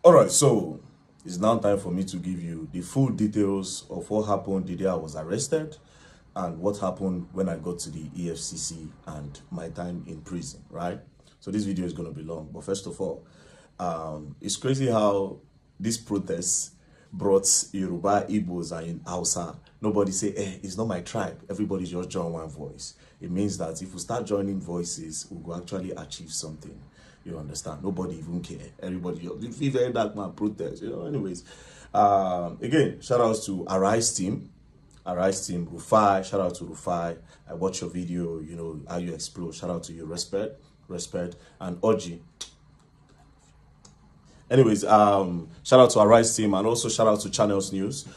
All right, so it's now time for me to give you the full details of what happened the day I was arrested and what happened when I got to the Efcc and my time in prison, right? So this video is going to be long, but first of all, it's crazy how this protest brought Yoruba, Igbos, and Hausa. Nobody say, it's not my tribe. Everybody just join one voice. It means that if we start joining voices, we will actually achieve something. You understand? Nobody even care. Everybody, if very dark man protest, anyways. Again, shout outs to Arise team, Rufai, shout out to Rufai. I watched your video, how you explode. Shout out to you, respect, and Oji. Anyways, shout out to Arise team and also shout out to Channels News.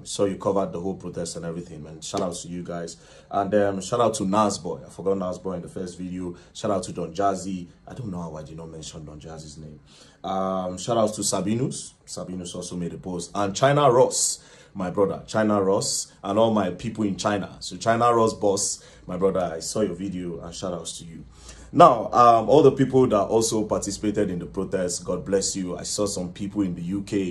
So you covered the whole protest and everything, man. Shout out to you guys. And shout out to Nasboy. I forgot Nasboy in the first video. Shout out to Don Jazzy. I don't know how I did not mention Don Jazzy's name. Shout out to Sabinus. Sabinus also made a post. And China Ross, my brother. China Ross and all my people in China. So China Ross boss, my brother, I saw your video and shout outs to you. Now, all the people that also participated in the protest, God bless you. I saw some people in the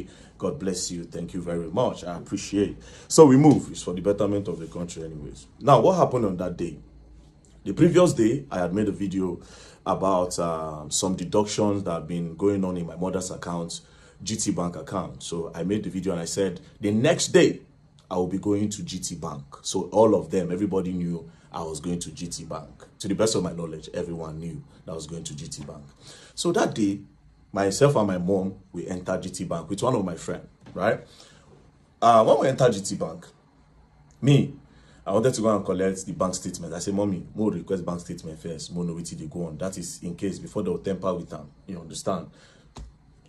UK. God bless you. Thank you very much. I appreciate. So we move. It's for the betterment of the country anyways. Now, what happened on that day? The previous day, I had made a video about some deductions that have been going on in my mother's account, GTBank account. So I made the video and I said, the next day, I will be going to GTBank. So all of them, everybody knew I was going to GTBank. To the best of my knowledge, everyone knew that I was going to GTBank. So that day, myself and my mom, we entered GTBank with one of my friends, right? When we entered GTBank, I wanted to go and collect the bank statement. I said, Mommy, more request bank statement first. More know what they go on. That is in case before they'll temper with them. You understand?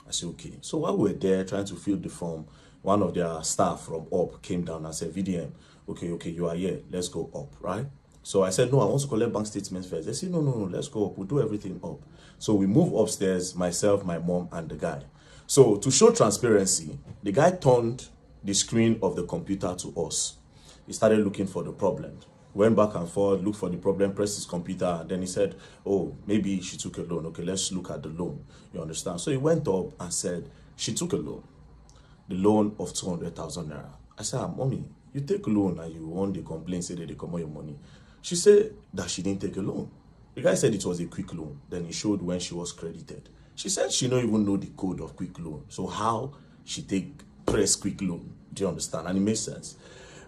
I said, okay. So while we were there trying to fill the form, one of their staff from up came down and said, VDM, okay, you are here. Let's go up, right? So I said, no, I want to collect bank statements first. They said, no, let's go up. We'll do everything up. So we move upstairs, myself, my mom, and the guy. So to show transparency, the guy turned the screen of the computer to us. He started looking for the problem. Went back and forth, looked for the problem, pressed his computer, and then he said, oh, maybe she took a loan. Okay, let's look at the loan. You understand? So he went up and said, she took a loan. The loan of 200,000 naira. I said, Mommy, you take a loan and you want the complaint, say that they come on your money. She said that she didn't take a loan. The guy said it was a quick loan. Then he showed when she was credited. She said she don't even know the code of quick loan. So how she press quick loan? Do you understand? And it makes sense.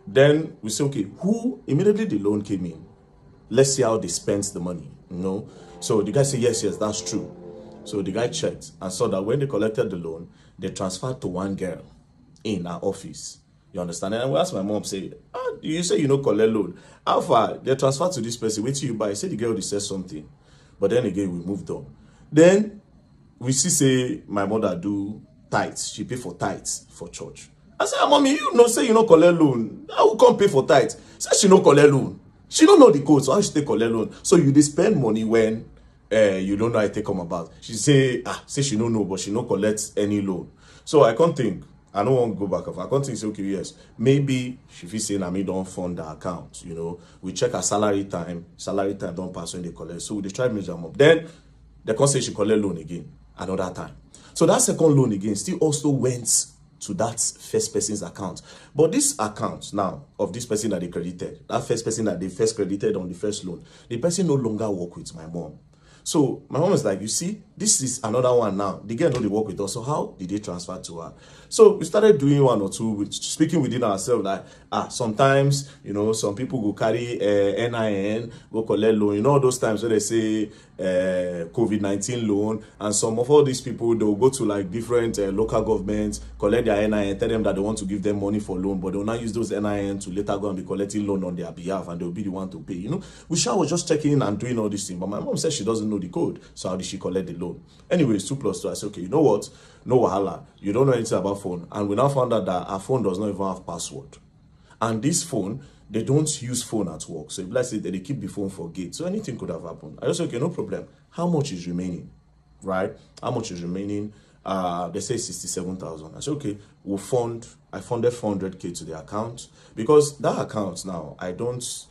Then we say, okay, who immediately the loan came in? Let's see how they spent the money. So the guy said, yes, that's true. So the guy checked and saw that when they collected the loan, they transferred to one girl in our office. You understand? And we asked my mom, say, you say you know collect loan. How far? They transferred to this person. Wait till you buy. Say the girl already said something. But then again, we moved on. Then we see, say, my mother do tithes. She pay for tithes for church. I said, Mommy, say you know collect loan. How will come pay for tithes? Say she no collect loan. She don't know the code, so how she take collect loan? So you spend money when you don't know how it take come about. She say she don't know, but she no collect any loan. So I can't think. I don't want to go back. I can't think, say, okay, yes. Maybe she feel saying, me don't fund the account. We check her salary time. Salary time don't pass when they collect. So they try to measure them up. Then they can't say she collect loan again another time. So that second loan again still also went to that first person's account. But this account now of this person that they credited, that first person that they first credited on the first loan, the person no longer work with my mom. So my mom is like, you see, this is another one now. The girl know they work with us. So how did they transfer to her? So we started doing one or two, speaking within ourselves, like, sometimes, some people go carry NIN, go collect loan. All those times where they say COVID-19 loan, and some of all these people, they'll go to like different local governments, collect their NIN, tell them that they want to give them money for loan, but they'll not use those NIN to later go and be collecting loan on their behalf, and they'll be the one to pay. We was just checking in and doing all these things, but my mom said she doesn't know the code, so how did she collect the loan? Anyways, 2 + 2. I said, okay, you know what? No wahala. You don't know anything about phone. And we now found out that our phone does not even have password. And this phone, they don't use phone at work. So if let's say that they keep the phone for gate, so anything could have happened. I just said, okay, no problem. How much is remaining? Right? How much is remaining? They say 67,000. I said, okay, I funded 400K to the account, because that account now, I don't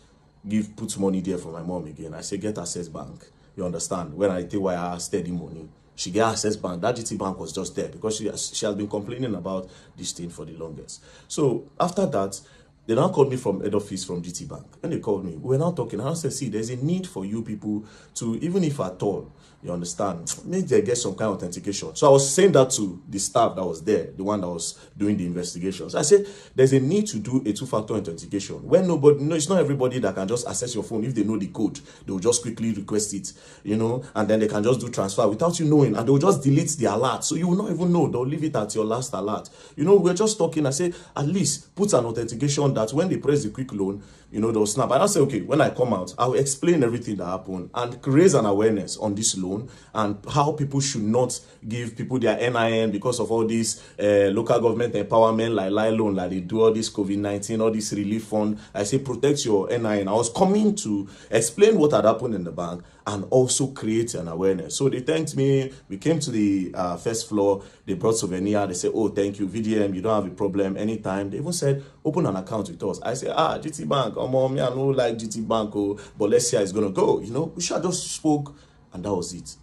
put money there for my mom again. I say, get Access Bank. You understand? When I take wire steady money, she get Access Bank. That GTBank was just there because she has been complaining about this thing for the longest. So after that, they now called me from head office from GTBank. When they called me, we were now talking. And I said, see, there's a need for you people to, even if at all, you understand, maybe they get some kind of authentication. So I was saying that to the staff that was there, the one that was doing the investigations. I said, there's a need to do a two-factor authentication. When nobody, it's not everybody that can just access your phone. If they know the code, they will just quickly request it, and then they can just do transfer without you knowing, and they will just delete the alert. So you will not even know. They'll leave it at your last alert. We're just talking. I say, at least put an authentication that when they press the quick loan, they'll snap. And I say, okay, when I come out, I'll explain everything that happened and raise an awareness on this loan and how people should not give people their NIN because of all these local government empowerment, like loan, like they do all this COVID-19, all this relief fund. I say, protect your NIN. I was coming to explain what had happened in the bank and also create an awareness. So they thanked me. We came to the first floor. They brought souvenir. They said, oh, thank you, VDM. You don't have a problem anytime. They even said, open an account with us. I said, GTBank. Oh, mom, I don't like GTBank, oh, but let's see how it's going to go. We should have just spoke, and that was it.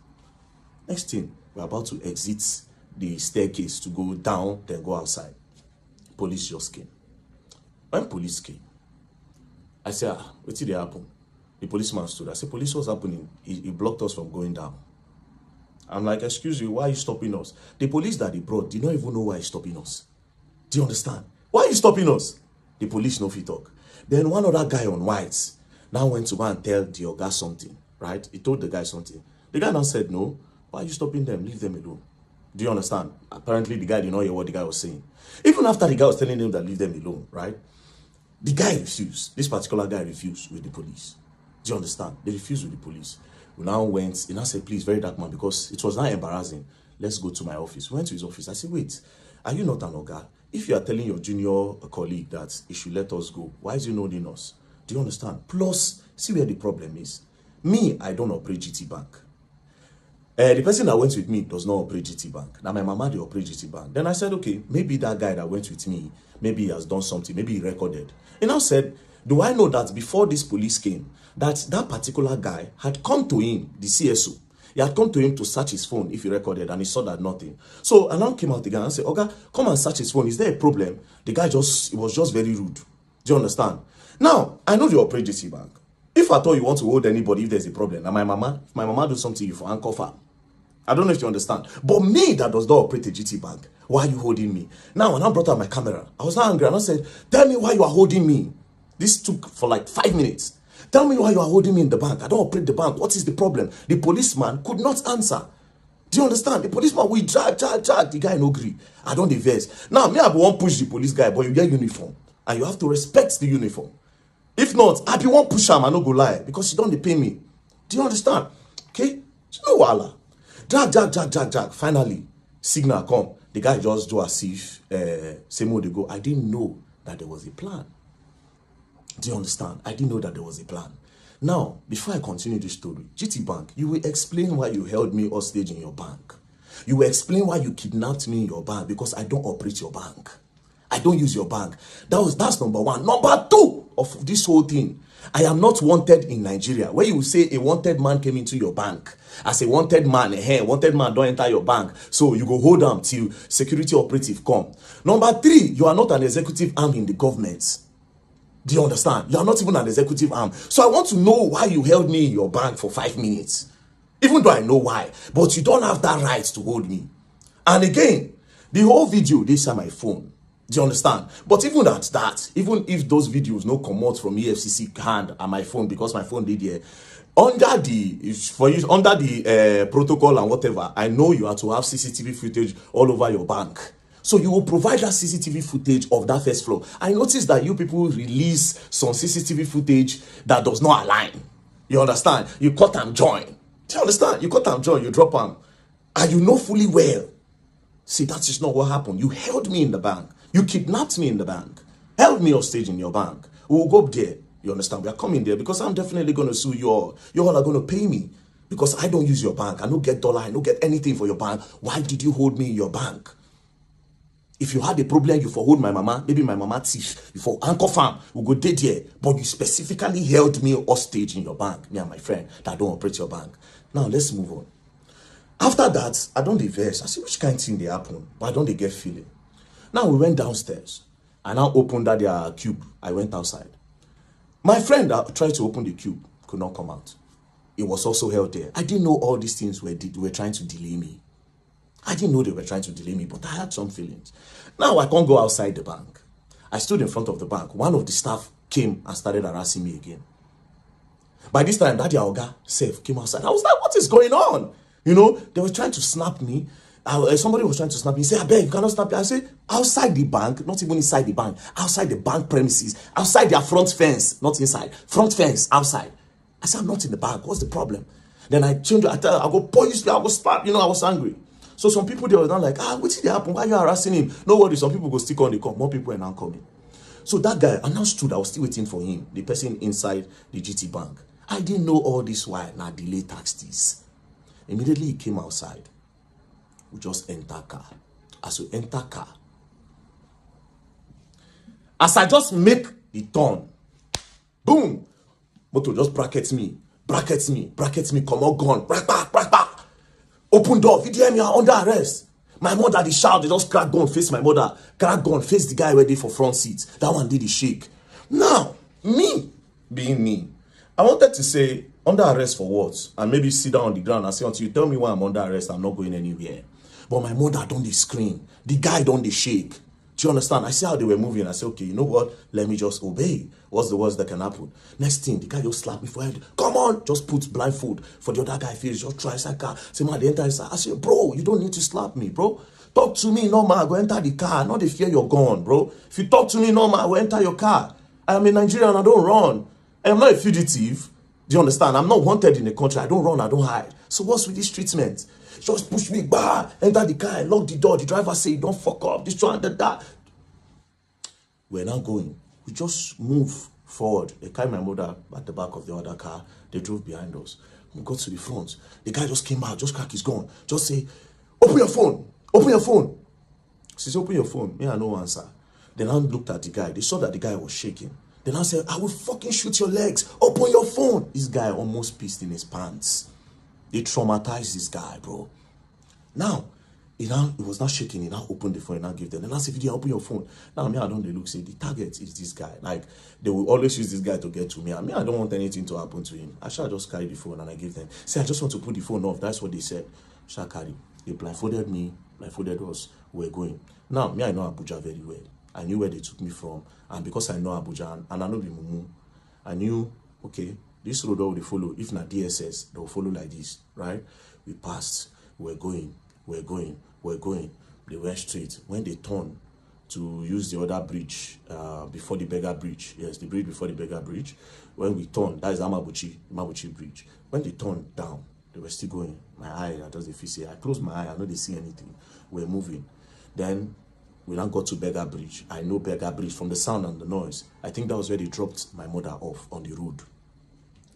Next thing, we're about to exit the staircase to go down, then go outside. Police just came. When police came, I said, what did happen? The policeman stood. I said, police, what's happening? He blocked us from going down. I'm like, excuse you, why are you stopping us? The police that they brought did not even know why he's stopping us. Do you understand? Why are you stopping us? The police no fit talk. Then one other guy on whites now went to go and tell the Oga something, right? He told the guy something. The guy now said, no, why are you stopping them? Leave them alone. Do you understand? Apparently, the guy did not hear what the guy was saying. Even after the guy was telling him that leave them alone, right? The guy refused. This particular guy refused with the police. Do you understand? They refused with the police. We now went, he now said, please, very dark man, because it was now embarrassing. Let's go to my office. We went to his office. I said, wait, are you not an Oga? If you are telling your junior colleague that he should let us go, why is he not in us? Do you understand? Plus, see where the problem is. Me, I don't operate GTBank. The person that went with me does not operate GTBank. Now, my mama, they operate GTBank. Then I said, okay, maybe that guy that went with me, maybe he has done something, maybe he recorded. He now said, do I know that before this police came, that particular guy had come to him, the CSO. He had come to him to search his phone if he recorded, and he saw that nothing. So alarm came out again and said, okay, come and search his phone. Is there a problem? The guy was just very rude. Do you understand? Now, I know you operate GTBank. If at all you want to hold anybody if there's a problem, now if my mama do something, you for handcuff her. I don't know if you understand. But me that does not operate a GTBank, why are you holding me? Now, when I brought out my camera, I was not angry. And I said, tell me why you are holding me. This took for like 5 minutes. Tell me why you are holding me in the bank. I don't operate the bank. What is the problem? The policeman could not answer. Do you understand? The policeman, we drag. The guy no agree. I don't diverse. Now, me, I won't push the police guy, but you get uniform. And you have to respect the uniform. If not, I be one push him, I no go lie. Because you don't pay me. Do you understand? Okay? No wala. Drag. Finally, signal come. The guy just do as if, same way they go. I didn't know that there was a plan. Do you understand? I didn't know that there was a plan. Now, before I continue this story, GTBank, you will explain why you held me hostage in your bank. You will explain why you kidnapped me in your bank, because I don't operate your bank. I don't use your bank. That's number one. Number two of this whole thing, I am not wanted in Nigeria. Where you say a wanted man came into your bank. As a wanted man, wanted man don't enter your bank. So you go hold them till security operative come. Number three, you are not an executive arm in the government. Do you understand? You are not even an executive arm. So I want to know why you held me in your bank for 5 minutes. Even though I know why. But you don't have that right to hold me. And again, the whole video, they say my phone. Do you understand? But even at that, even if those videos no come out from Efcc hand and my phone, because my phone did here, under the protocol and whatever, I know you have to have CCTV footage all over your bank. So you will provide that CCTV footage of that first floor. I noticed that you people release some CCTV footage that does not align. You understand? You cut and join. Do you understand? You cut and join, you drop them. And you know fully well. See, that is not what happened. You held me in the bank. You kidnapped me in the bank. Held me hostage in your bank. We will go up there. You understand? We are coming there because I'm definitely going to sue you all. You all are going to pay me. Because I don't use your bank. I don't get dollar. I don't get anything for your bank. Why did you hold me in your bank? If you had a problem, you for hold my mama, maybe my mama thief, you for anchor farm, we go dead here. But you specifically held me hostage in your bank, me and my friend that don't operate your bank. Now let's move on. After that, I don't dey vex. I say, which kind of thing they happen? But I don't dey get feeling. Now we went downstairs. I now opened that their cube. I went outside. My friend that tried to open the cube could not come out. It was also held there. I didn't know all these things were trying to delay me. I didn't know they were trying to delay me, but I had some feelings. Now I can't go outside the bank. I stood in front of the bank. One of the staff came and started harassing me again. By this time, that their Oga self came outside. I was like, what is going on? You know, they were trying to snap me. Somebody was trying to snap me. He said, I beg, you cannot snap me. I said, outside the bank, not even inside the bank, outside the bank premises, outside their front fence, not inside, front fence, outside. I said, I'm not in the bank. What's the problem? Then I changed. I go police, I go slap. You know, I was angry. So some people, they were not like, what did happen? Why are you harassing him? No worry, some people go stick on the call. More people are now coming. So that guy, I now stood. I was still waiting for him, the person inside the GTBank. I didn't know all this while. Now delay taxes. Immediately he came outside. We just enter car. As we enter car, as I just make the turn, boom, motor just brackets me, come on, gun, brack. Open door, VDM, you are under arrest. My mother, they shout, they just crack gun, face my mother, crack gun, face the guy ready for front seat. That one did the shake. Now, me, being me, I wanted to say, under arrest for what? And maybe sit down on the ground and say, until you tell me why I'm under arrest, I'm not going anywhere. But my mother don't they scream. The guy don't they shake. Do you understand? I see how they were moving. I said, okay, you know what? Let me just obey. What's the worst that can happen? Next thing, the guy just slapped me for head. Come on, just put blindfold for the other guy face. Just try inside car. Say, man, they enter inside. I said, bro, you don't need to slap me, bro. Talk to me normal. Go enter the car. Not the fear you're gone, bro. If you talk to me normal, I will enter your car. I am a Nigerian. I don't run. I am not a fugitive. Do you understand? I'm not wanted in the country. I don't run. I don't hide. So what's with this treatment? Just push me, enter the car, lock the door. The driver say, don't fuck up. This one, that. We're now going. We just move forward. They carried my mother at the back of the other car. They drove behind us. We got to the front. The guy just came out, just crack his gun. Just say, open your phone. Open your phone. She said, open your phone. Me, I no answer. Then I looked at the guy. They saw that the guy was shaking. Then I said, I will fucking shoot your legs. Open your phone. This guy almost pissed in his pants. They traumatized this guy, bro. Now, it was not shaking. He now opened the phone and now gave them. And I said, if you open your phone. Now, me, I don't look, say, the target is this guy. Like, they will always use this guy to get to me. I mean, I don't want anything to happen to him. I shall just carry the phone and I give them. Say, I just want to put the phone off. That's what they said. Shall carry. They blindfolded me, blindfolded us. We're going. Now, me, I know Abuja very well. I knew where they took me from. And because I know Abuja and I know the Mumu, I knew, okay, this road will follow. If not DSS, they will follow like this, right? We passed. We're going. They went straight. When they turned to use the other bridge, before the Beggar Bridge, yes, the bridge before the Beggar Bridge, when we turned, that is Mabuchi Bridge. When they turned down, they were still going. My eye, I just the I closed my eye, I know they see anything. We're moving. Then we now got to Beggar Bridge. I know Beggar Bridge from the sound and the noise. I think that was where they dropped my mother off on the road.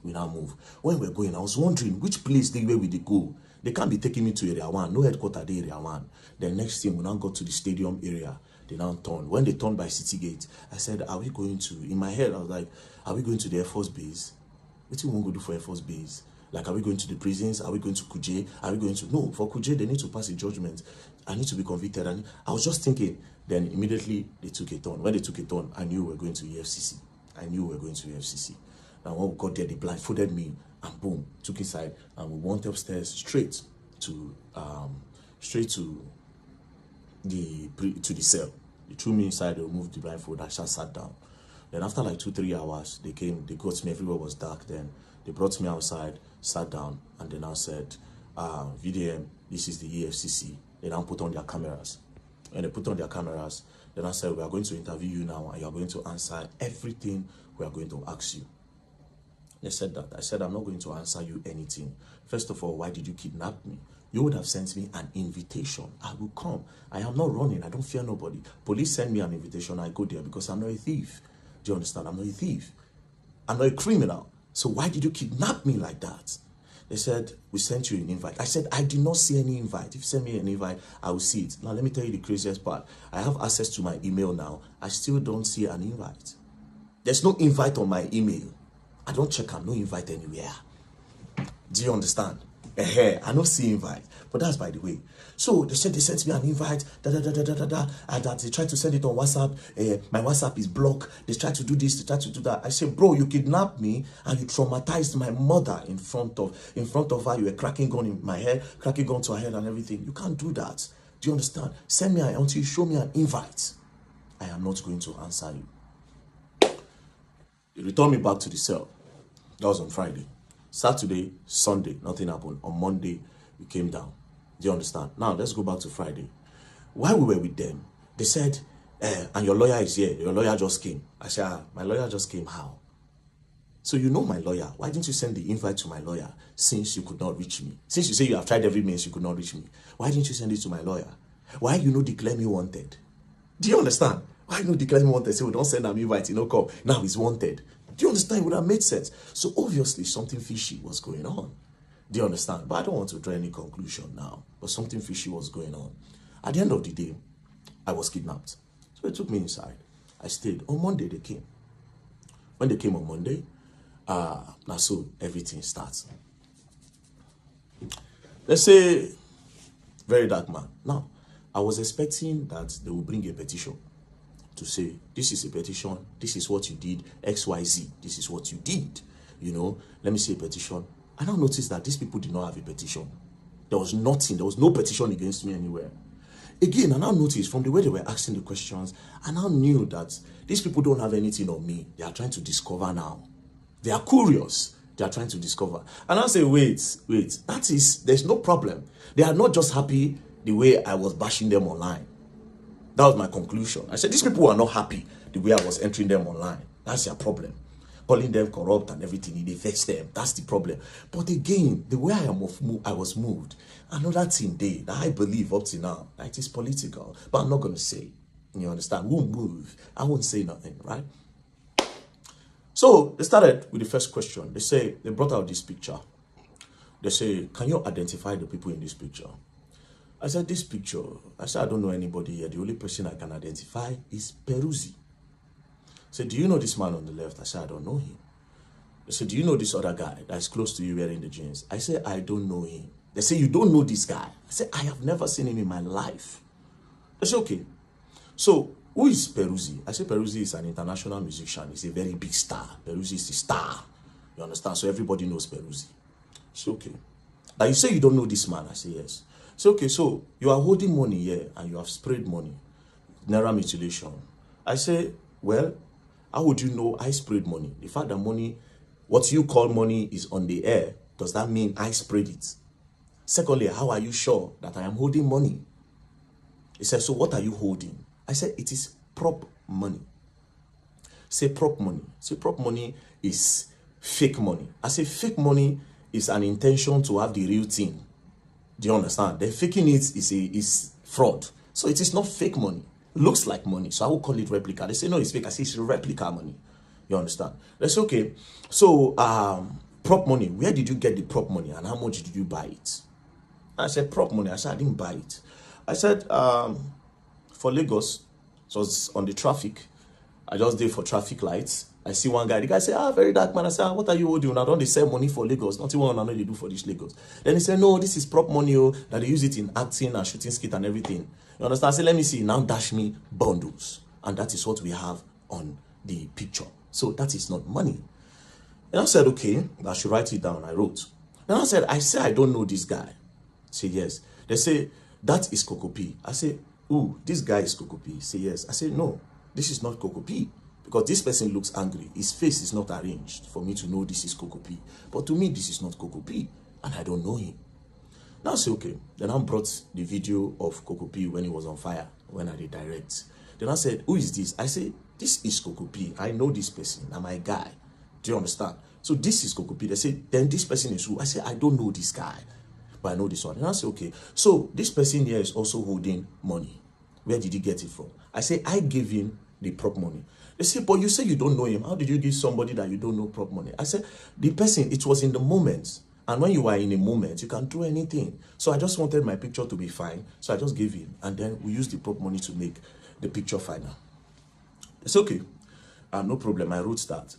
We now move. When we're going, I was wondering which place where we go. They can't be taking me to area 1. No headquarters at area 1. The next thing, we now got to the stadium area. They now turned. When they turned by City Gate, I said, are we going to, in my head, I was like, are we going to the Air Force Base? What do you want to go do for Air Force Base? Like, are we going to the prisons? Are we going to Kuje? Are we going to, no, for Kuje, they need to pass a judgment. I need to be convicted. And I was just thinking, then immediately they took a turn. When they took a turn, I knew we were going to Efcc. And when we got there, they blindfolded me and boom, took inside and we went upstairs straight to the cell. They threw me inside, they removed the blindfold, I just sat down. Then after like 2-3 hours, they came, they got me, everywhere was dark then. They brought me outside, sat down, and they now said, VDM, this is the EFCC. They now put on their cameras. When they put on their cameras, they now said, we are going to interview you now and you are going to answer everything we are going to ask you. They said that. I said, I'm not going to answer you anything. First of all, why did you kidnap me? You would have sent me an invitation. I will come. I am not running. I don't fear nobody. Police send me an invitation. I go there because I'm not a thief. Do you understand? I'm not a thief. I'm not a criminal. So why did you kidnap me like that? They said, we sent you an invite. I said, I did not see any invite. If you send me an invite, I will see it. Now, let me tell you the craziest part. I have access to my email now. I still don't see an invite. There's no invite on my email. I don't check. I'm no invite anywhere. Do you understand? I don't see invite, but that's by the way. So they said they sent me an invite, and that they tried to send it on WhatsApp. My WhatsApp is blocked. They tried to do this, they tried to do that. I said, bro, you kidnapped me and you traumatized my mother in front of her. You were cracking gun in my head, cracking gun to her head and everything. You can't do that. Do you understand? Send me until you show me an invite. I am not going to answer you. They returned me back to the cell. That was on Friday. Saturday, Sunday, nothing happened. On Monday, we came down. Do you understand? Now, let's go back to Friday. While we were with them, they said, and your lawyer is here. Your lawyer just came. I said, my lawyer just came. How? So you know my lawyer. Why didn't you send the invite to my lawyer since you could not reach me? Since you say you have tried every means, you could not reach me. Why didn't you send it to my lawyer? Why you declare me wanted? Do you understand? Why you declare me wanted? Say, we don't send an invite, come. Now he's wanted. Do you understand? It would have made sense. So obviously something fishy was going on. Do you understand? But I don't want to draw any conclusion now. But something fishy was going on. At the end of the day, I was kidnapped. So they took me inside. I stayed. On Monday they came. When they came on Monday, now so everything starts. Let's say, very dark man. Now, I was expecting that they will bring a petition to say, this is a petition, this is what you did, XYZ, this is what you did. Let me say a petition. I now noticed that these people did not have a petition. There was nothing, there was no petition against me anywhere. Again, I now noticed from the way they were asking the questions, I now knew that these people don't have anything on me. They are trying to discover now. They are curious. They are trying to discover. And I say, wait, there's no problem. They are not just happy the way I was bashing them online. That was my conclusion. I said, these people are not happy the way I was entering them online. That's their problem. Calling them corrupt and everything, they vex them. That's the problem. But again, the way I was moved, another thing that I believe up to now, it is political. But I'm not going to say. You understand? Won't move. I won't say nothing, right? So they started with the first question. They brought out this picture. They say, can you identify the people in this picture? I said, this picture, I don't know anybody here. The only person I can identify is Peruzzi. I said, do you know this man on the left? I said, I don't know him. They said, do you know this other guy that's close to you wearing the jeans? I said, I don't know him. They say, you don't know this guy? I said, I have never seen him in my life. They said, okay. So, who is Peruzzi? I said, Peruzzi is an international musician. He's a very big star. Peruzzi is a star. You understand? So everybody knows Peruzzi. I said, okay. Now you say you don't know this man? I say, yes. So, okay, so you are holding money here and you have sprayed money. Naira mutilation. I say, well, how would you know I sprayed money? The fact that money, what you call money is on the air, does that mean I sprayed it? Secondly, how are you sure that I am holding money? He said, so what are you holding? I said, it is prop money. Say prop money. Say prop money is fake money. I say fake money is an intention to have the real thing. Do you understand? The faking it is fraud. So it is not fake money. It looks like money. So I will call it replica. They say, no, it's fake. I say it's replica money. You understand? They say, okay. So prop money. Where did you get the prop money and how much did you buy it? I said, prop money. I said, I didn't buy it. I said, for Lagos, so it's on the traffic. I just did for traffic lights. I see one guy. The guy said, very dark man. I said, what are you holding? I don't they sell money for Lagos. Nothing what I know they do for this Lagos. Then he said, no, this is prop money. That they use it in acting and shooting skit and everything. You understand? I said, let me see. Now dash me bundles. And that is what we have on the picture. So that is not money. And I said, okay, I should write it down. I wrote. Then I said, I don't know this guy. I said, yes. They say, that is Kokopi. I say, ooh, this guy is Kokopi. Say, yes. I say, no, this is not Kokopi. Because this person looks angry. His face is not arranged for me to know this is Kokopi. But to me, this is not Kokopi. And I don't know him. Now I say, okay. Then I brought the video of Kokopi when he was on fire. When I did direct. Then I said, who is this? I say, this is Kokopi. I know this person. I'm my guy. Do you understand? So this is Kokopi. They say, then this person is who? I say, I don't know this guy. But I know this one. And I say, okay. So this person here is also holding money. Where did he get it from? I say, I gave him the prop money. They say, but you say you don't know him. How did you give somebody that you don't know prop money? I said, the person, it was in the moment. And when you are in a moment, you can do anything. So I just wanted my picture to be fine. So I just gave him. And then we used the prop money to make the picture final. It's okay. No problem. I wrote that.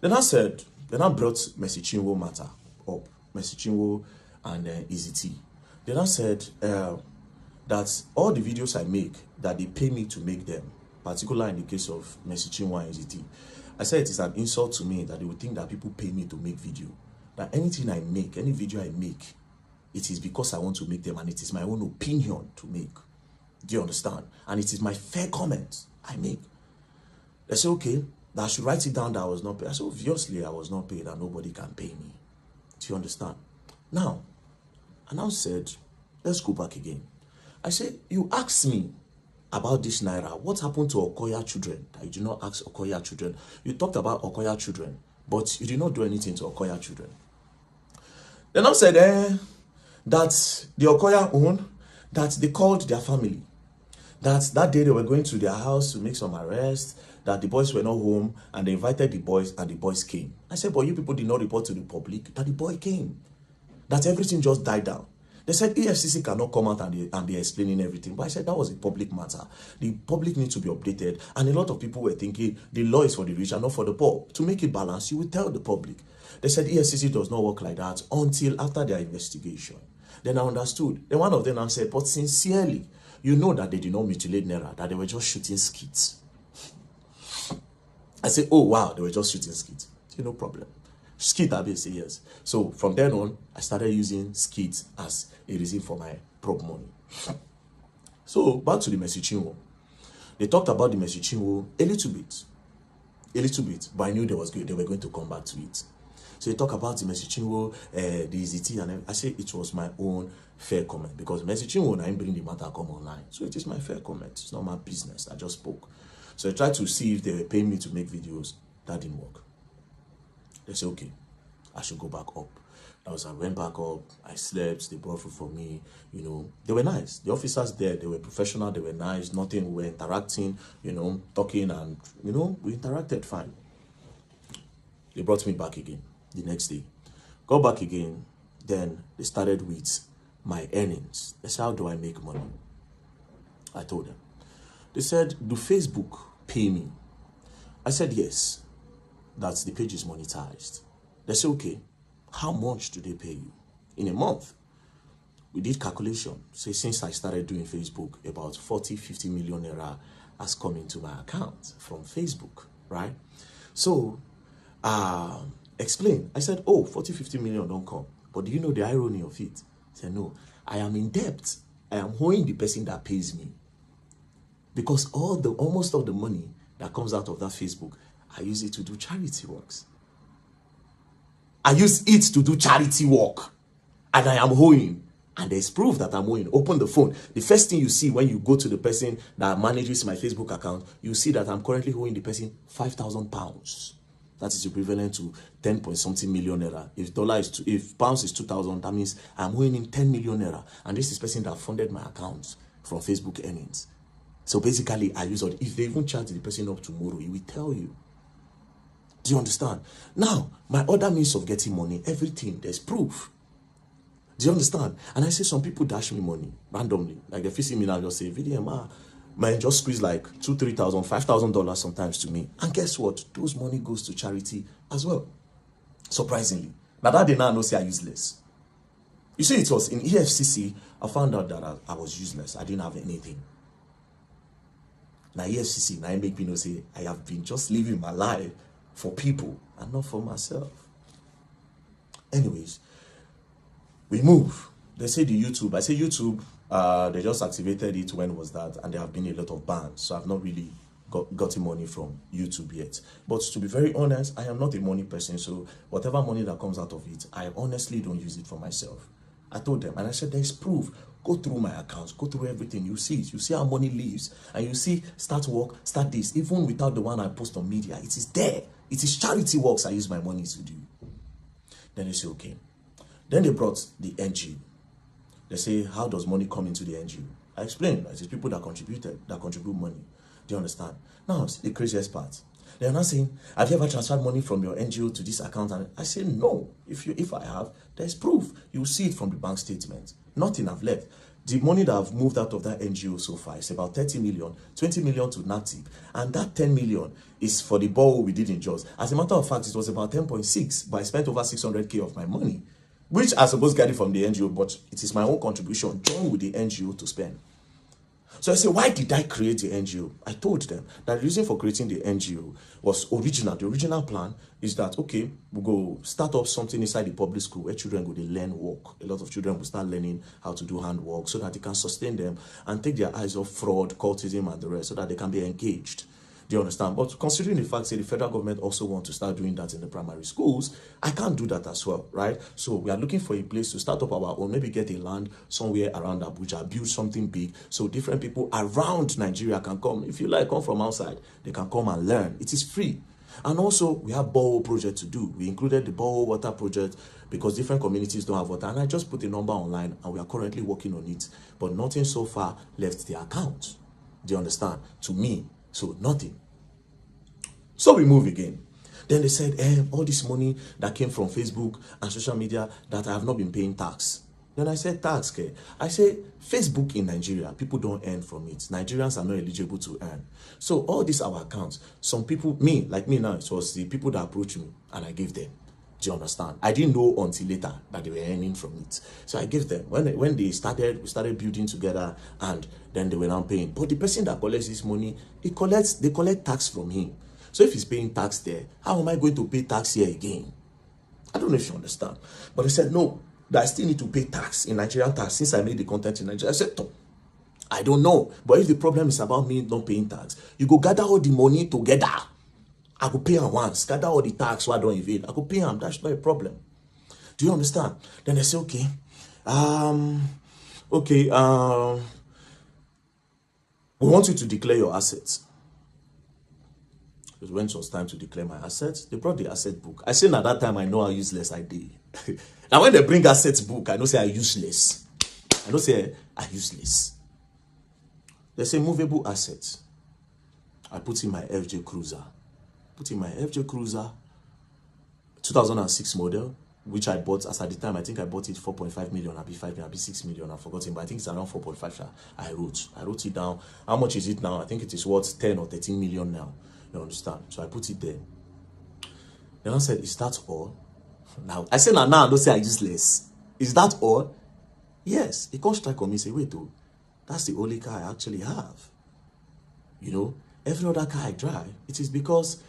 Then I said, then I brought Messi Chinwo matter up. Mercy Chinwo, and Easy T. They now said that all the videos I make, that they pay me to make them, particularly in the case of Mercy Chinwo and Easy T. I said it is an insult to me that they would think that people pay me to make video. That anything I make, any video I make, it is because I want to make them, and it is my own opinion to make. Do you understand? And it is my fair comment I make. They say, okay, that I should write it down that I was not paid. I said, obviously I was not paid and nobody can pay me. Do you understand? Now, I now said, let's go back again. I said, you asked me about this Naira. What happened to Okoya children? You did not ask Okoya children. You talked about Okoya children, but you did not do anything to Okoya children. They now said that the Okoya own, that they called their family. That day they were going to their house to make some arrests, that the boys were not home, and they invited the boys, and the boys came. I said, but you people did not report to the public that the boy came. That everything just died down. They said Efcc cannot come out and be explaining everything. But I said that was a public matter. The public needs to be updated. And a lot of people were thinking the law is for the rich and not for the poor. To make it balanced, you will tell the public. They said Efcc does not work like that until after their investigation. Then I understood. Then one of them answered, but sincerely, you know that they did not mutilate Naira, that they were just shooting skits. I said, oh wow, they were just shooting skits. I said, no problem. Skit, I say yes. So from then on, I started using skits as a reason for my prop money. So back to the Mercy Chinwo. They talked about the Mercy Chinwo a little bit, but I knew they were going to come back to it. So they talk about the Mercy Chinwo, the Easy T, and I say it was my own fair comment, because Mercy Chinwo, I bring the matter come online. So it is my fair comment. It's not my business. I just spoke. So I tried to see if they were paying me to make videos. That didn't work. They said, okay, I should go back up. I went back up, I slept, they brought food for me, you know. They were nice. The officers there, they were professional, they were nice, nothing, we were interacting, you know, talking, and, you know, we interacted fine. They brought me back again the next day. Got back again, then they started with my earnings. They said, how do I make money? I told them. They said, do Facebook pay me? I said, yes. That the page is monetized. They said, okay, how much do they pay you in a month? We did calculation. Say since I started doing Facebook, about 40-50 million naira has come into my account from Facebook, right? So, explain. I said, oh, 40-50 million don't come. But do you know the irony of it? I said, no, I am in debt. I am owing the person that pays me. Because almost all the money that comes out of that Facebook, I use it to do charity works. I use it to do charity work. And I am owing. And there's proof that I'm owing. Open the phone. The first thing you see when you go to the person that manages my Facebook account, you see that I'm currently owing the person £5,000. That is equivalent to 10-point-something million naira. If pounds is 2,000, that means I'm owing him 10 million naira. And this is the person that funded my account from Facebook earnings. So basically, I use it. If they even charge the person up tomorrow, he will tell you. Do you understand? Now, my other means of getting money, everything, there's proof. Do you understand? And I say some people dash me money randomly. Like they see me now, just say, VDM, man, just squeeze like $2,000, $3,000, $5,000 sometimes to me. And guess what? Those money goes to charity as well. Surprisingly. Now that day now I know say I useless. You see, it was in Efcc, I found out that I was useless. I didn't have anything. Now Efcc, now I make me know say I have been just living my life for people and not for myself. Anyways, we move. They say the YouTube. I say YouTube, they just activated it. When was that? And there have been a lot of bans. So I've not really gotten money from YouTube yet. But to be very honest, I am not a money person. So whatever money that comes out of it, I honestly don't use it for myself. I told them, and I said, there's proof. Go through my accounts, go through everything. You see it. You see how money leaves. And you see, start work, start this. Even without the one I post on media, it is there. It is charity works I use my money to do. Then they say, okay. Then they brought the NGO. They say, how does money come into the NGO? I explained, it is people that contribute money. Do you understand? Now, see the craziest part. They are not saying, have you ever transferred money from your NGO to this account? And I say, no. If I have, there's proof. You see it from the bank statement. Nothing I've left. The money that I've moved out of that NGO so far is about 30 million, 20 million to NATIP. And that 10 million is for the borrow we did in Jaws. As a matter of fact, it was about 10.6, but I spent over 600K of my money. which I suppose get it from the NGO, but it is my own contribution. Join with the NGO to spend. So I said, why did I create the NGO? I told them that the reason for creating the NGO was original. The original plan is that, okay, we'll go start up something inside the public school where children go, they learn work. A lot of children will start learning how to do handwork so that they can sustain them and take their eyes off fraud, cultism, and the rest so that they can be engaged. Do you understand? But considering the fact that the federal government also wants to start doing that in the primary schools, I can't do that as well, right? So we are looking for a place to start up our own, maybe get a land somewhere around Abuja, build something big so different people around Nigeria can come. If you like, come from outside, they can come and learn. It is free. And also, we have borehole project to do. We included the borehole water project because different communities don't have water. And I just put a number online and we are currently working on it. But nothing so far left the account. Do you understand? To me. So nothing. So we move again. Then they said, all this money that came from Facebook and social media that I have not been paying tax. Then I said, tax, okay? I say, Facebook in Nigeria, people don't earn from it. Nigerians are not eligible to earn. So all these our accounts, some people, like me now, it was the people that approached me and I gave them. Do you understand? I didn't know until later that they were earning from it. So I gave them. When they started, we started building together and then they were now paying. But the person that collects this money, they collect tax from him. So if he's paying tax there, how am I going to pay tax here again? I don't know if you understand. But I said, no, that I still need to pay tax in Nigerian tax since I made the content in Nigeria. I said, no, I don't know. But if the problem is about me not paying tax, you go gather all the money together. I could pay him once, gather all the tax so I don't evade. I could pay him, that's not a problem. Do you understand? Then they say, okay, we want you to declare your assets. It when it was time to declare my assets, they brought the asset book. I say, at that time, I know how useless I did. Now, when they bring assets book, I know say I useless. I know say I useless. They say movable assets. I put in my FJ Cruiser. 2006 model, which I bought as at the time. I think I bought it 4.5 million, I'll be 5 million, I'll be 6 million, I've forgotten, but I think it's around 4.5. I wrote it down. How much is it now? I think it is worth 10 or 13 million now. You understand? So I put it there. Then I said, is that all? Now I said, now I don't say I useless. Is that all? Yes. He can't strike on me and say, wait, oh, that's the only car I actually have. You know, every other car I drive, it is because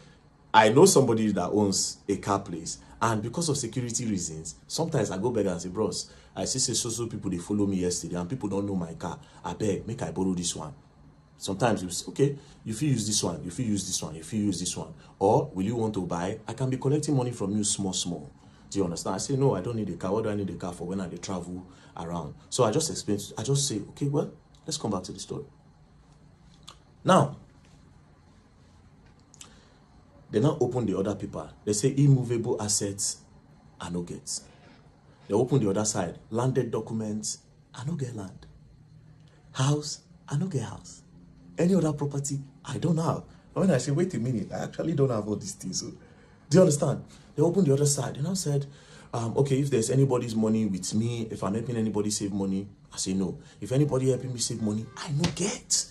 I know somebody that owns a car place, and because of security reasons, sometimes I go back and say, bros, I see so people, they follow me yesterday, and people don't know my car. I beg, make I borrow this one. Sometimes you say, okay, if you use this one, if you use this one, if you use this one, or will you want to buy? I can be collecting money from you small. Do you understand? I say, no, I don't need a car. What do I need a car for when I travel around? So I just explain, I just say, okay, well, let's come back to the story. Now, they now open the other paper. They say immovable assets, I no get. They open the other side. Landed documents, I no get land. House, I no get house. Any other property, I don't have. And when I say, wait a minute, I actually don't have all these things. So, do you understand? They opened the other side and I said, okay, if there's anybody's money with me, if I'm helping anybody save money, I say no. If anybody helping me save money, I no get.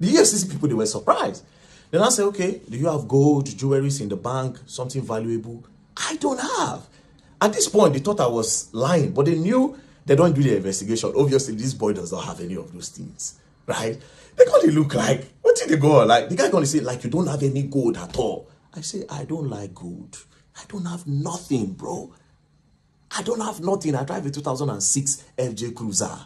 The EFCC people, they were surprised. Then I said, okay, do you have gold, jewelries in the bank, something valuable? I don't have. At this point, they thought I was lying, but they knew they don't do the investigation. Obviously, this boy does not have any of those things, right? They're going to look like, what did they go on? Like, the guy going to say, like, you don't have any gold at all. I say, I don't like gold. I don't have nothing, bro. I don't have nothing. I drive a 2006 FJ Cruiser.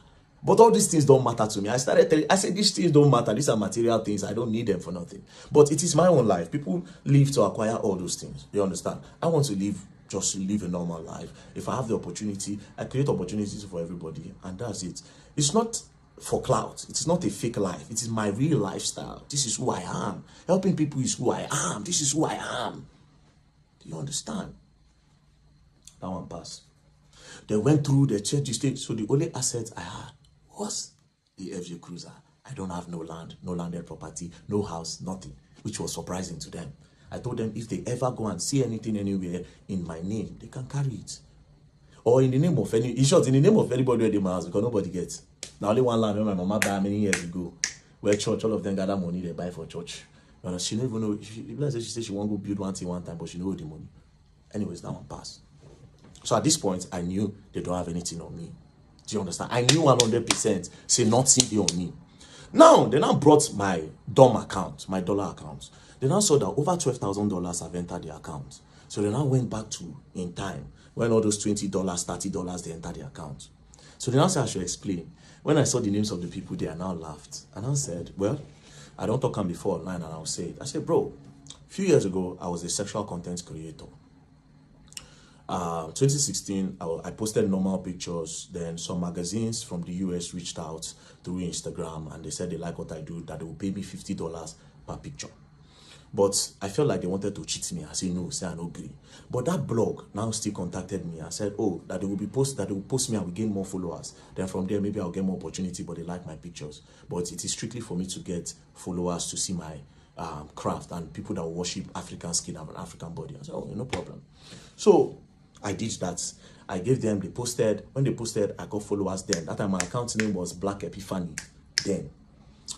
But all these things don't matter to me. I started telling, I said, these things don't matter. These are material things. I don't need them for nothing. But it is my own life. People live to acquire all those things. You understand? I want to live, just live a normal life. If I have the opportunity, I create opportunities for everybody. And that's it. It's not for clout. It is not a fake life. It is my real lifestyle. This is who I am. Helping people is who I am. This is who I am. Do you understand? That one passed. They went through, they checked the state. So the only assets I had was the FJ Cruiser. I don't have no land, no landed property, no house, nothing, which was surprising to them. I told them if they ever go and see anything anywhere in my name, they can carry it. Or in the name of any, in short, in the name of anybody at my house, because nobody gets. Now only one land when my mama died many years ago, where church, all of them gather money, they buy for church. And she don't even know, she said she won't go build one thing one time, but she know the money. Anyways, that one passed. So at this point, I knew they don't have anything on me. Do you understand? I knew 100% say nothing on me. Now, they now brought my DOM account, my dollar account. They now saw that over $12,000 have entered the account. So they now went back to in time when all those $20, $30, they entered the account. So they now said I should explain. When I saw the names of the people there, I now laughed. And I said, well, I don't talk on before online, and I'll say it. I said, bro, a few years ago, I was a sexual content creator. 2016, I posted normal pictures. Then some magazines from the US reached out through Instagram, and they said they like what I do, that they will pay me $50 per picture. But I felt like they wanted to cheat me. I said no, say I no agree. But that blog now still contacted me. I said, oh, that they will post me, I will gain more followers. Then from there, maybe I'll get more opportunity, but they like my pictures. But it is strictly for me to get followers to see my craft and people that worship African skin and an African body. I said, oh, no problem. So I did that. I gave them, they posted. When they posted, I got followers then. That time my account name was Black Epiphany then.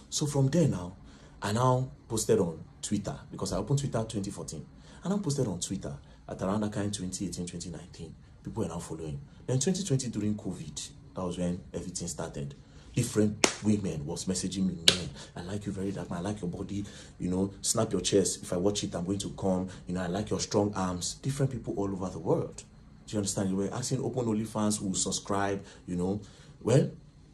So from there now, I now posted on Twitter, because I opened Twitter 2014. And I posted on Twitter at around that kind 2018, 2019. People were now following. Then 2020 during COVID, that was when everything started. Different women was messaging me, man, I like you very dark, man. I like your body, you know, snap your chest. If I watch it, I'm going to come. You know, I like your strong arms. Different people all over the world. Do you understand? You were asking open OnlyFans who subscribe, you know. Well,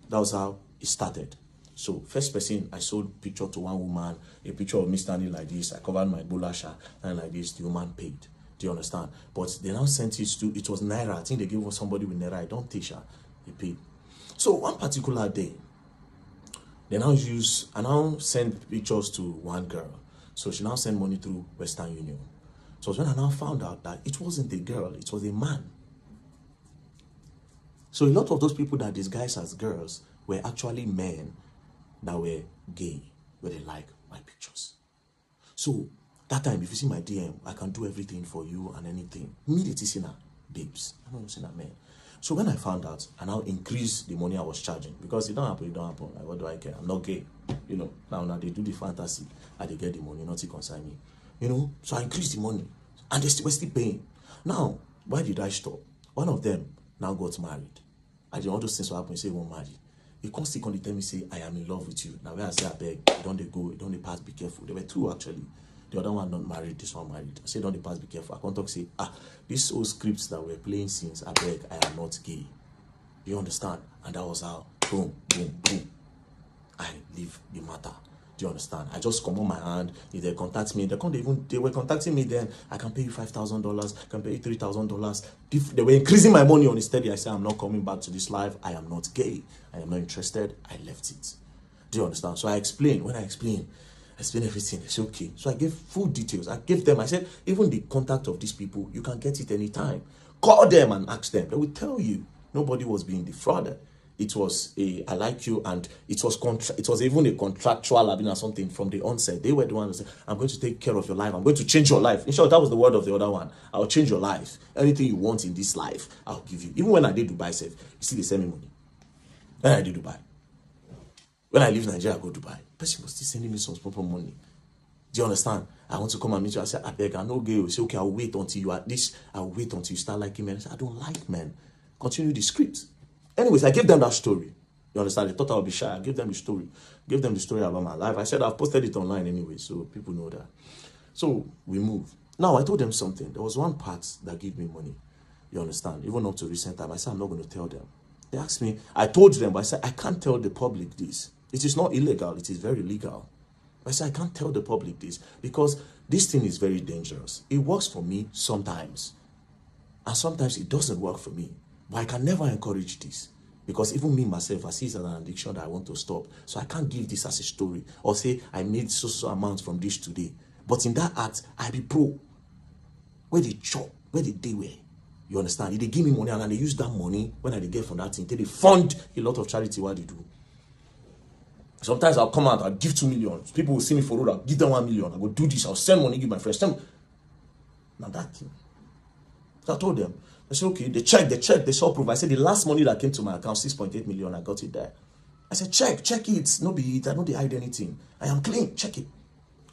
that was how it started. So first person, I sold picture to one woman, a picture of me standing like this. I covered my bulasha and like this. The woman paid. Do you understand? But they now sent it to, it was Naira. I think they gave somebody with Naira. I don't teach her. He paid. So one particular day, I now send pictures to one girl. So she now sent money through Western Union. So when I now found out that it wasn't a girl, it was a man. So a lot of those people that disguise as girls were actually men that were gay, where they like my pictures. So that time, if you see my DM, I can do everything for you and anything. Immediately see now, babes. I'm not seeing that man. So when I found out, I now increased the money I was charging, because it don't happen, it don't happen. Like, what do I care? I'm not gay. You know, now they do the fantasy and they get the money, not to concern me. You know, so I increased the money and they were still paying. Now, why did I stop? One of them now got married. I didn't want those things to happen. He said he won't marry. He constantly tell me, say, I am in love with you. Now, when I say, I beg, don't they go, don't they pass, be careful. There were two, actually. The other one not married, this one married. I say, don't they pass, be careful. I can't talk, say, these old scripts that we're playing since, I beg, I am not gay. You understand? And that was how, boom, boom, boom, I leave the matter. Do you understand? I just come on my hand. If they contact me, they were contacting me then. I can pay you $5,000, I can pay you $3,000. They were increasing my money on it steady. I said, I'm not coming back to this life. I am not gay. I am not interested. I left it. Do you understand? So I explained. When I explained everything. They said, okay. So I gave full details. I gave them, I said, even the contact of these people, you can get it anytime. Call them and ask them. They will tell you. Nobody was being defrauded. It was I like you, and it was even a contractual or something from the onset. They were the ones who said, I'm going to take care of your life. I'm going to change your life. In short, that was the word of the other one. I'll change your life. Anything you want in this life, I'll give you. Even when I did Dubai, you see, they send me money. When I did Dubai. When I leave Nigeria, I go to Dubai. Person was still sending me some proper money. Do you understand? I want to come and meet you. I said, I beg, I know gay. You say, okay, I'll wait until you at least, I'll wait until you start liking men. I said, I don't like men. Continue the script. Anyways, I gave them that story. You understand? They thought I would be shy. I gave them the story. Gave them the story about my life. I said I've posted it online anyway, so people know that. So we moved. Now I told them something. There was one part that gave me money. You understand? Even up to recent time, I said I'm not going to tell them. They asked me. I told them, but I said I can't tell the public this. It is not illegal. It is very legal. I said I can't tell the public this because this thing is very dangerous. It works for me sometimes, and sometimes it doesn't work for me. But I can never encourage this because even me myself, I see it as an addiction that I want to stop. So I can't give this as a story or say I made so amount from this today. But in that act, I be pro. Where they chop, where they do where. You understand? If they give me money and they use that money when I get from that thing, they fund a lot of charity what they do. Sometimes I'll come out, I'll give 2 million. People will see me for road, I'll give them 1 million. I go do this, I'll send money, give my friends. Now that thing. So I told them. I said, okay, they checked, they saw proof. I said, the last money that came to my account, 6.8 million, I got it there. I said, check it. No be it. I don't hide anything. I am clean. Check it.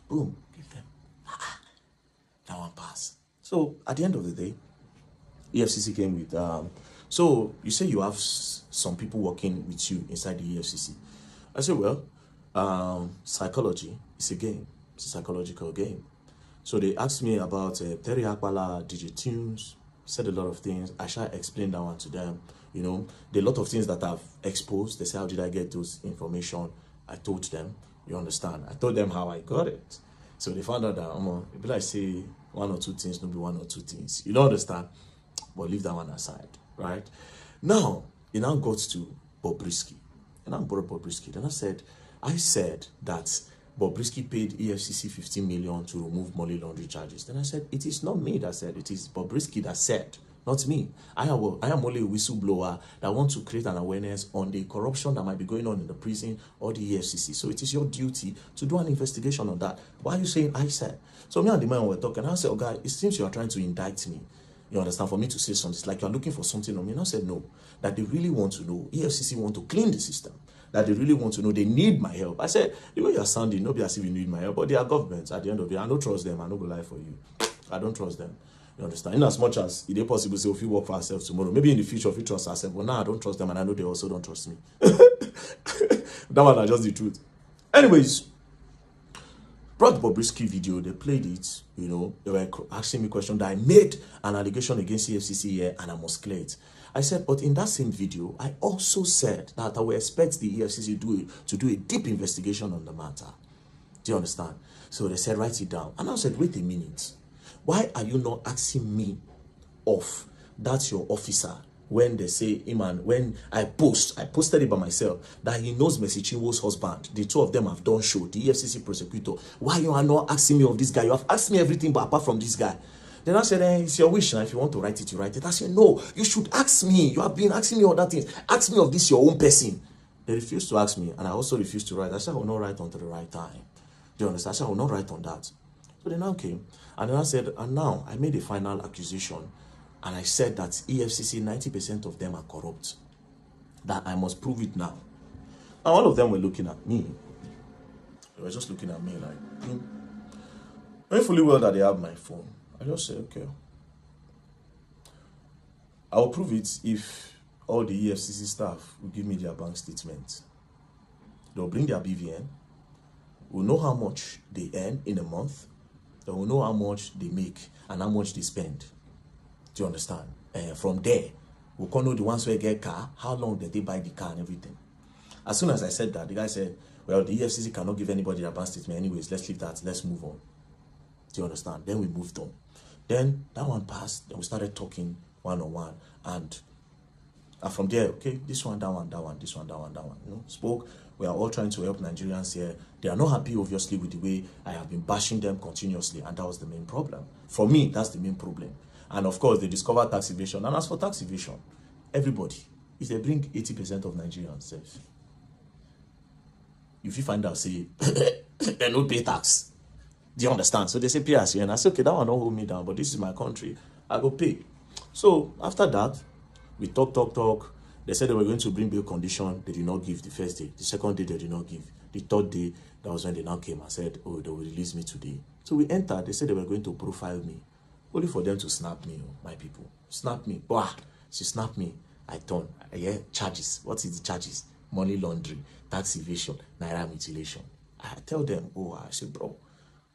Boom. Give them. That one pass. So at the end of the day, EFCC came with, so you say you have some people working with you inside the EFCC. I said, well, psychology is a game. It's a psychological game. So they asked me about Terry Akbala, DJ Tunes, said a lot of things. I shall explain that one to them. You know, there are a lot of things that I've exposed. They say, how did I get those information? I told them, you understand? I told them how I got it. So they found out that, if I say one or two things, no be one or two things. You don't understand? But leave that one aside, right? Now, it now got to Bobrisky. And I brought Bobrisky. Then I said that Bobrisky paid EFCC 15 million to remove money laundering charges. Then I said, it is not me that said, it is Bobrisky that said, not me. I am only a whistleblower that wants to create an awareness on the corruption that might be going on in the prison or the EFCC. So it is your duty to do an investigation on that. Why are you saying I said? So me and the man were talking. I said, oh God, it seems you are trying to indict me. You understand? For me to say something, it's like you're looking for something on me. And I said, no, that they really want to know. EFCC want to clean the system. That they really want to know. They need my help. I said, the way you're sounding, nobody as if you need my help. But they are governments at the end of the day. I don't trust them. I don't go lie for you. I don't trust them. You understand? In as much as it is possible to say, if we work for ourselves tomorrow, maybe in the future, if we trust ourselves, but now I don't trust them, and I know they also don't trust me. That one is just the truth. Anyways, brought the Bobrisky video, they played it, you know, they were asking me questions that I made an allegation against CFCC here, and I must clear it. I said, but in that same video, I also said that I will expect the EFCC to do a deep investigation on the matter. Do you understand? So they said, write it down. And I said, wait a minute. Why are you not asking me of that's your officer when they say, hey man, when I posted it by myself, that he knows Mercy Chinwo's husband. The two of them have done show, the EFCC prosecutor. Why you are not asking me of this guy? You have asked me everything but apart from this guy. Then I said, it's your wish now. If you want to write it, you write it. I said, no, you should ask me. You have been asking me other things. Ask me of this, your own person. They refused to ask me, and I also refused to write. I said, I will not write until the right time. Do you understand? I said, I will not write on that. So they now came, and then I said, and now I made a final accusation, and I said that EFCC, 90% of them are corrupt. That I must prove it now. And all of them were looking at me. They were just looking at me like, knowing fully well that they have my phone. I just said, okay. I will prove it if all the EFCC staff will give me their bank statement. They'll bring their BVN. We'll know how much they earn in a month. They will know how much they make and how much they spend. Do you understand? From there, we'll know the ones who get car, how long did they buy the car and everything. As soon as I said that, the guy said, well, the EFCC cannot give anybody their bank statement anyways. Let's leave that. Let's move on. Do you understand? Then we moved on. Then that one passed. Then we started talking one-on-one. And from there, okay, this one, that one, that one, this one, that one, that one. You know, spoke. We are all trying to help Nigerians here. They are not happy, obviously, with the way I have been bashing them continuously. And that was the main problem. For me, that's the main problem. And of course, they discovered tax evasion. And as for tax evasion, everybody, if they bring 80% of Nigerians safe, if you find out, say, they don't pay tax. Do you understand? So they say, pay us here. And I say, okay, that one don't hold me down, but this is my country. I go pay. So after that, we talk. They said they were going to bring bail condition. They did not give the first day. The second day, they did not give. The third day, that was when they now came and said, oh, they will release me today. So we entered. They said they were going to profile me. Only for them to snap me, my people. Snap me. Bah! She snapped me. I turn. I hear charges. What is the charges? Money laundering, tax evasion, naira mutilation. I tell them, I say, bro,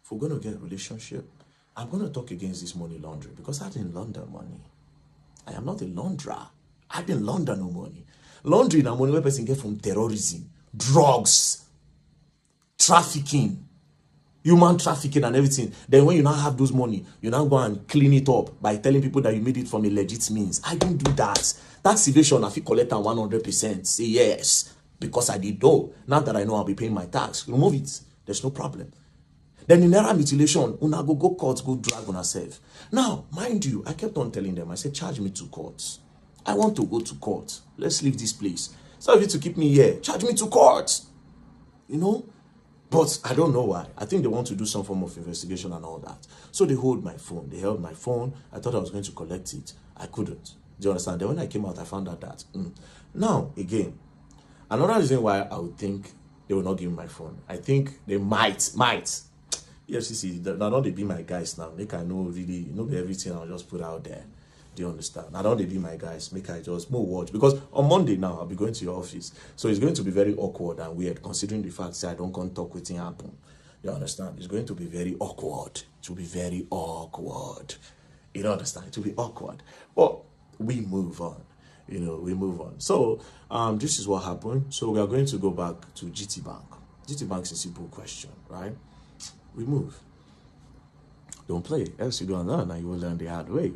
if we're going to get a relationship, I'm going to talk against this money laundering because I didn't launder money. I am not a launderer. I didn't launder no money. Laundering and money where person get from terrorism, drugs, trafficking, human trafficking and everything. Then when you now have those money, you now go and clean it up by telling people that you made it from a legit means. I didn't do that. Tax evasion, if you collect 100%, say yes, because I did know. Now that I know I'll be paying my tax, remove it. There's no problem. Then in naira mutilation, una go court, go drag on herself. Now, mind you, I kept on telling them, I said, charge me to court. I want to go to court. Let's leave this place. So if you to keep me here, charge me to court. You know? But I don't know why. I think they want to do some form of investigation and all that. So they hold my phone. They held my phone. I thought I was going to collect it. I couldn't. Do you understand? Then when I came out, I found out that. Now, again, another reason why I would think they will not give me my phone. I think they might. EFCC, now don't they be my guys now. They can know really, everything I'll just put out there. Do you understand? I don't be my guys, make I just more watch. Because on Monday now, I'll be going to your office. So it's going to be very awkward and weird, considering the fact that I don't come talk with him happen. You understand? It's going to be very awkward. It will be very awkward. You don't understand? It will be awkward. But we move on. You know, we move on. So this is what happened. So we are going to go back to GTBank. GTBank is a simple question, right? We move. Don't play, else you don't learn and you will learn the hard way.